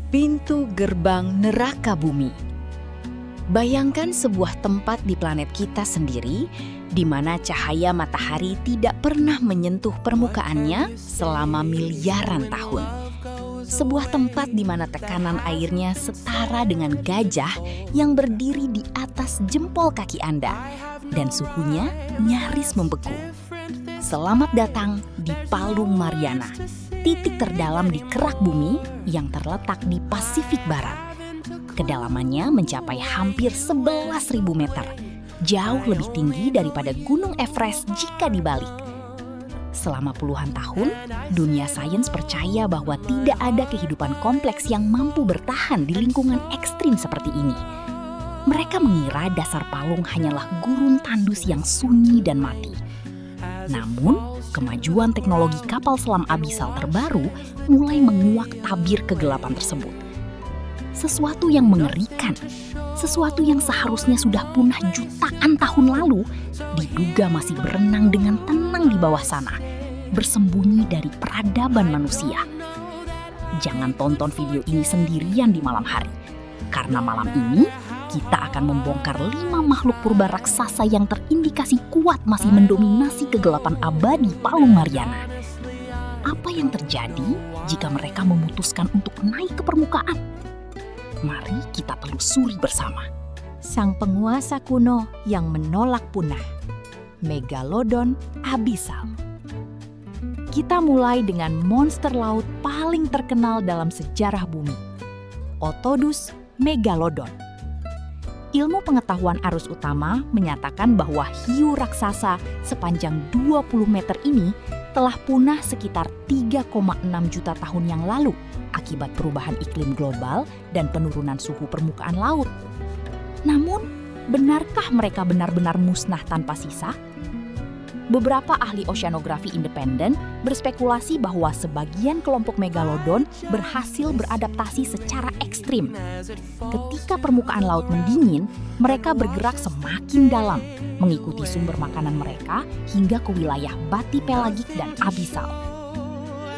Pintu gerbang neraka bumi. Bayangkan sebuah tempat di planet kita sendiri, di mana cahaya matahari tidak pernah menyentuh permukaannya selama miliaran tahun. Sebuah tempat di mana tekanan airnya setara dengan gajah yang berdiri di atas jempol kaki Anda, dan suhunya nyaris membeku. Selamat datang di Palung Mariana, titik terdalam di kerak bumi yang terletak di Pasifik Barat. Kedalamannya mencapai hampir 11.000 meter, jauh lebih tinggi daripada Gunung Everest jika dibalik. Selama puluhan tahun, dunia sains percaya bahwa tidak ada kehidupan kompleks yang mampu bertahan di lingkungan ekstrim seperti ini. Mereka mengira dasar palung hanyalah gurun tandus yang sunyi dan mati. Namun, kemajuan teknologi kapal selam abisal terbaru mulai menguak tabir kegelapan tersebut. Sesuatu yang mengerikan, sesuatu yang seharusnya sudah punah jutaan tahun lalu, diduga masih berenang dengan tenang di bawah sana, bersembunyi dari peradaban manusia. Jangan tonton video ini sendirian di malam hari, karena malam ini kita akan membongkar 5 makhluk purba raksasa yang terindikasi kuat masih mendominasi kegelapan abadi Palung Mariana. Apa yang terjadi jika mereka memutuskan untuk naik ke permukaan? Mari kita telusuri bersama. Sang penguasa kuno yang menolak punah, Megalodon abisal. Kita mulai dengan monster laut paling terkenal dalam sejarah bumi, Otodus Megalodon. Ilmu pengetahuan arus utama menyatakan bahwa hiu raksasa sepanjang 20 meter ini telah punah sekitar 3,6 juta tahun yang lalu akibat perubahan iklim global dan penurunan suhu permukaan laut. Namun, benarkah mereka benar-benar musnah tanpa sisa? Beberapa ahli oceanografi independen berspekulasi bahwa sebagian kelompok megalodon berhasil beradaptasi secara ekstrim. Ketika permukaan laut mendingin, mereka bergerak semakin dalam, mengikuti sumber makanan mereka hingga ke wilayah batipelagik dan abisal.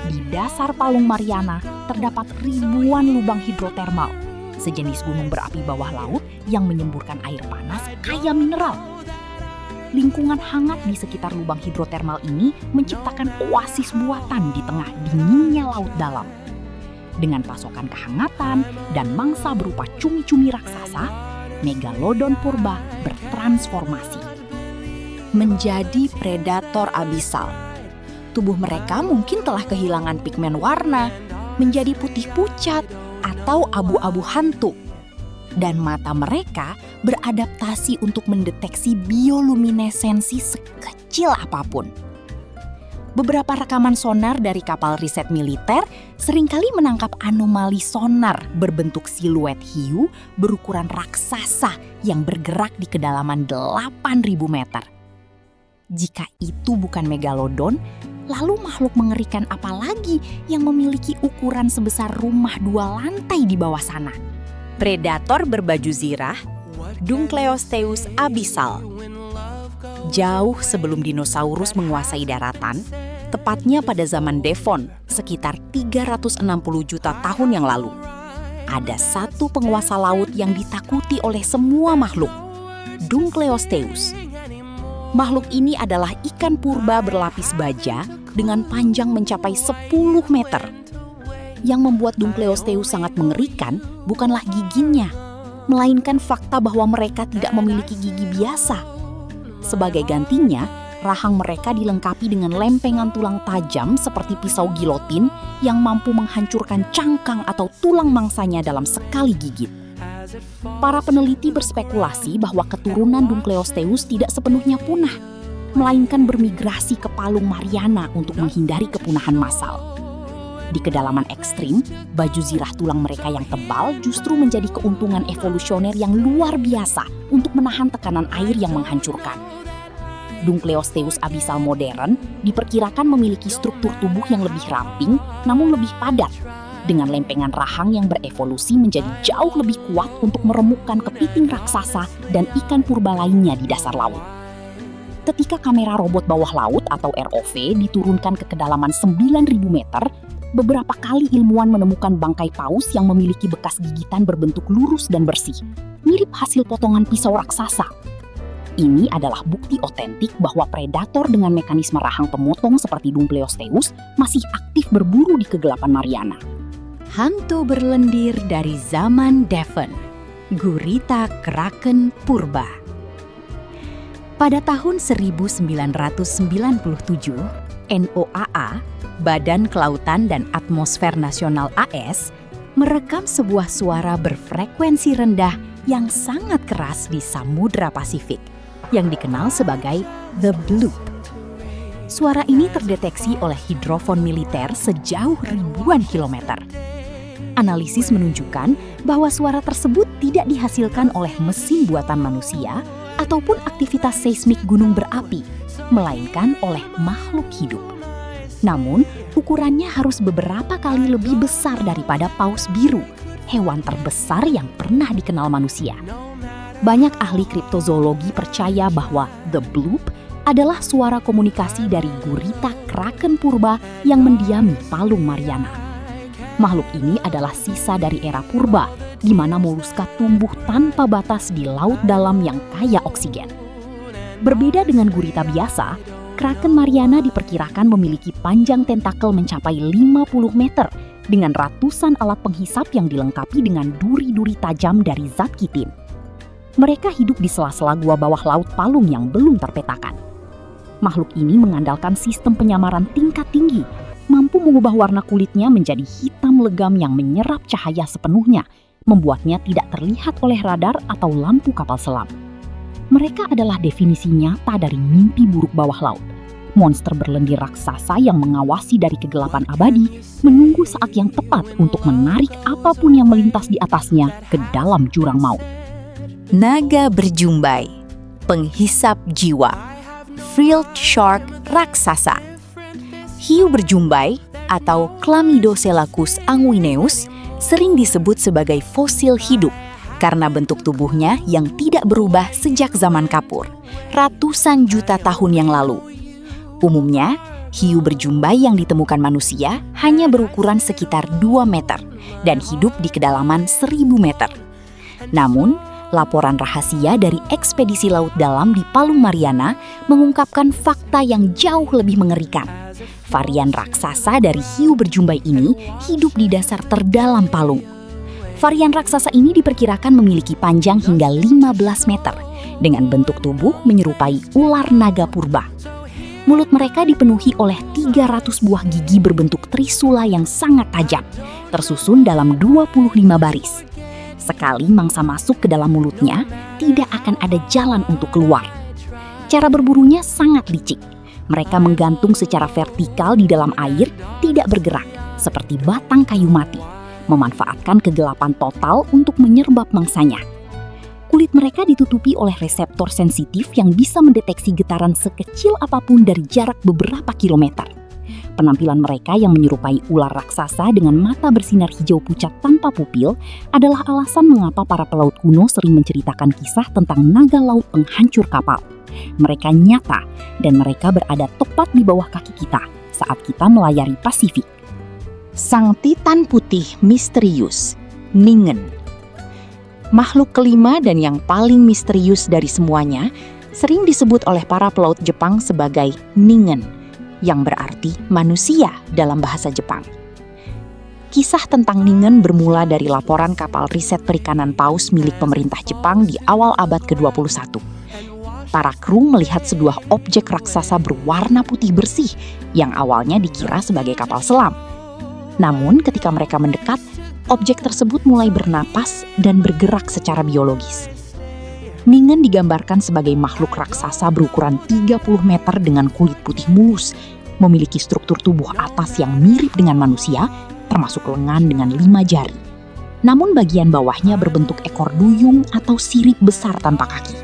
Di dasar Palung Mariana terdapat ribuan lubang hidrotermal, sejenis gunung berapi bawah laut yang menyemburkan air panas kaya mineral. Lingkungan hangat di sekitar lubang hidrotermal ini menciptakan oasis buatan di tengah dinginnya laut dalam. Dengan pasokan kehangatan dan mangsa berupa cumi-cumi raksasa, Megalodon purba bertransformasi menjadi predator abisal. Tubuh mereka mungkin telah kehilangan pigmen warna, menjadi putih pucat atau abu-abu hantu. Dan mata mereka beradaptasi untuk mendeteksi bioluminesensi sekecil apapun. Beberapa rekaman sonar dari kapal riset militer seringkali menangkap anomali sonar berbentuk siluet hiu berukuran raksasa yang bergerak di kedalaman 8.000 meter. Jika itu bukan megalodon, lalu makhluk mengerikan apa lagi yang memiliki ukuran sebesar rumah 2 lantai di bawah sana? Predator berbaju zirah, Dunkleosteus abisal. Jauh sebelum dinosaurus menguasai daratan, tepatnya pada zaman Devon, sekitar 360 juta tahun yang lalu, ada satu penguasa laut yang ditakuti oleh semua makhluk, Dunkleosteus. Makhluk ini adalah ikan purba berlapis baja dengan panjang mencapai 10 meter. Yang membuat Dunkleosteus sangat mengerikan bukanlah giginya, melainkan fakta bahwa mereka tidak memiliki gigi biasa. Sebagai gantinya, rahang mereka dilengkapi dengan lempengan tulang tajam seperti pisau gilotin yang mampu menghancurkan cangkang atau tulang mangsanya dalam sekali gigit. Para peneliti berspekulasi bahwa keturunan Dunkleosteus tidak sepenuhnya punah, melainkan bermigrasi ke Palung Mariana untuk menghindari kepunahan massal. Di kedalaman ekstrim, baju zirah tulang mereka yang tebal justru menjadi keuntungan evolusioner yang luar biasa untuk menahan tekanan air yang menghancurkan. Dunkleosteus abisal modern diperkirakan memiliki struktur tubuh yang lebih ramping namun lebih padat, dengan lempengan rahang yang berevolusi menjadi jauh lebih kuat untuk meremukkan kepiting raksasa dan ikan purba lainnya di dasar laut. Ketika kamera robot bawah laut atau ROV diturunkan ke kedalaman 9.000 meter, beberapa kali ilmuwan menemukan bangkai paus yang memiliki bekas gigitan berbentuk lurus dan bersih, mirip hasil potongan pisau raksasa. Ini adalah bukti otentik bahwa predator dengan mekanisme rahang pemotong seperti Dumpleosteus masih aktif berburu di kegelapan Mariana. Hantu berlendir dari zaman Devon, gurita kraken purba. Pada tahun 1997, NOAA, Badan Kelautan dan Atmosfer Nasional AS, merekam sebuah suara berfrekuensi rendah yang sangat keras di Samudra Pasifik, yang dikenal sebagai The Bloop. Suara ini terdeteksi oleh hidrofon militer sejauh ribuan kilometer. Analisis menunjukkan bahwa suara tersebut tidak dihasilkan oleh mesin buatan manusia ataupun aktivitas seismik gunung berapi, melainkan oleh makhluk hidup. Namun, ukurannya harus beberapa kali lebih besar daripada paus biru, hewan terbesar yang pernah dikenal manusia. Banyak ahli kriptozoologi percaya bahwa The Bloop adalah suara komunikasi dari gurita kraken purba yang mendiami palung Mariana. Makhluk ini adalah sisa dari era purba, di mana moluska tumbuh tanpa batas di laut dalam yang kaya oksigen. Berbeda dengan gurita biasa, kraken Mariana diperkirakan memiliki panjang tentakel mencapai 50 meter dengan ratusan alat penghisap yang dilengkapi dengan duri-duri tajam dari zat kitin. Mereka hidup di sela-sela gua bawah laut palung yang belum terpetakan. Makhluk ini mengandalkan sistem penyamaran tingkat tinggi, mampu mengubah warna kulitnya menjadi hitam legam yang menyerap cahaya sepenuhnya, membuatnya tidak terlihat oleh radar atau lampu kapal selam. Mereka adalah definisi nyata dari mimpi buruk bawah laut. Monster berlendir raksasa yang mengawasi dari kegelapan abadi, menunggu saat yang tepat untuk menarik apapun yang melintas di atasnya ke dalam jurang maut. Naga berjumbai, penghisap jiwa, frilled shark raksasa. Hiu berjumbai atau Chlamydoselacus anguineus sering disebut sebagai fosil hidup karena bentuk tubuhnya yang tidak berubah sejak zaman kapur, ratusan juta tahun yang lalu. Umumnya, hiu berjumbai yang ditemukan manusia hanya berukuran sekitar 2 meter dan hidup di kedalaman 1000 meter. Namun, laporan rahasia dari ekspedisi laut dalam di Palung Mariana mengungkapkan fakta yang jauh lebih mengerikan. Varian raksasa dari hiu berjumbai ini hidup di dasar terdalam palung. Varian raksasa ini diperkirakan memiliki panjang hingga 15 meter dengan bentuk tubuh menyerupai ular naga purba. Mulut mereka dipenuhi oleh 300 buah gigi berbentuk trisula yang sangat tajam, tersusun dalam 25 baris. Sekali mangsa masuk ke dalam mulutnya, tidak akan ada jalan untuk keluar. Cara berburunya sangat licik. Mereka menggantung secara vertikal di dalam air, tidak bergerak, seperti batang kayu mati, memanfaatkan kegelapan total untuk menyerbab mangsanya. Kulit mereka ditutupi oleh reseptor sensitif yang bisa mendeteksi getaran sekecil apapun dari jarak beberapa kilometer. Penampilan mereka yang menyerupai ular raksasa dengan mata bersinar hijau pucat tanpa pupil adalah alasan mengapa para pelaut kuno sering menceritakan kisah tentang naga laut penghancur kapal. Mereka nyata dan mereka berada tepat di bawah kaki kita saat kita melayari Pasifik. Sang Titan putih misterius, Ningen. Makhluk kelima dan yang paling misterius dari semuanya sering disebut oleh para pelaut Jepang sebagai Ningen, yang berarti manusia dalam bahasa Jepang. Kisah tentang Ningen bermula dari laporan kapal riset perikanan paus milik pemerintah Jepang di awal abad ke-21. Para kru melihat sebuah objek raksasa berwarna putih bersih yang awalnya dikira sebagai kapal selam. Namun ketika mereka mendekat, objek tersebut mulai bernapas dan bergerak secara biologis. Ningen digambarkan sebagai makhluk raksasa berukuran 30 meter dengan kulit putih mulus, memiliki struktur tubuh atas yang mirip dengan manusia, termasuk lengan dengan 5 jari. Namun bagian bawahnya berbentuk ekor duyung atau sirip besar tanpa kaki.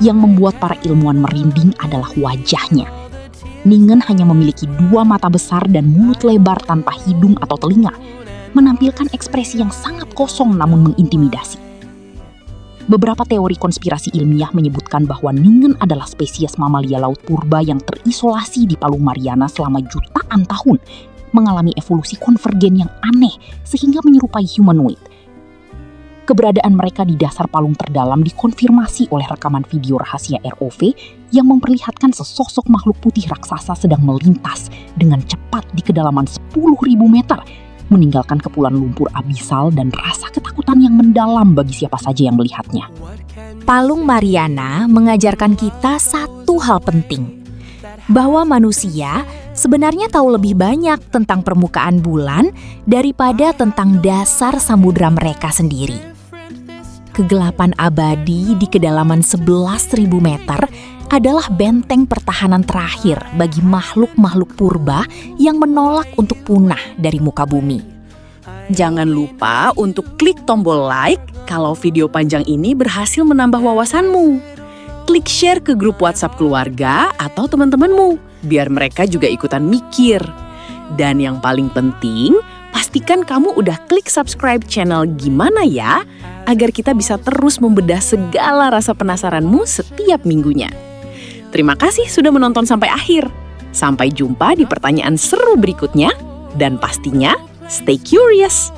Yang membuat para ilmuwan merinding adalah wajahnya. Ningen hanya memiliki 2 mata besar dan mulut lebar tanpa hidung atau telinga, menampilkan ekspresi yang sangat kosong namun mengintimidasi. Beberapa teori konspirasi ilmiah menyebutkan bahwa Ningen adalah spesies mamalia laut purba yang terisolasi di Palung Mariana selama jutaan tahun mengalami evolusi konvergen yang aneh sehingga menyerupai humanoid. Keberadaan mereka di dasar palung terdalam dikonfirmasi oleh rekaman video rahasia ROV yang memperlihatkan sesosok makhluk putih raksasa sedang melintas dengan cepat di kedalaman 10.000 meter, meninggalkan kepulan lumpur abisal dan rasa ketakutan yang mendalam bagi siapa saja yang melihatnya. Palung Mariana mengajarkan kita satu hal penting, bahwa manusia sebenarnya tahu lebih banyak tentang permukaan bulan daripada tentang dasar samudra mereka sendiri. Kegelapan abadi di kedalaman 11.000 meter adalah benteng pertahanan terakhir bagi makhluk-makhluk purba yang menolak untuk punah dari muka bumi. Jangan lupa untuk klik tombol like kalau video panjang ini berhasil menambah wawasanmu. Klik share ke grup WhatsApp keluarga atau teman-temanmu, biar mereka juga ikutan mikir. Dan yang paling penting, pastikan kamu udah klik subscribe channel Gimana Ya, agar kita bisa terus membedah segala rasa penasaranmu setiap minggunya. Terima kasih sudah menonton sampai akhir. Sampai jumpa di pertanyaan seru berikutnya, dan pastinya stay curious.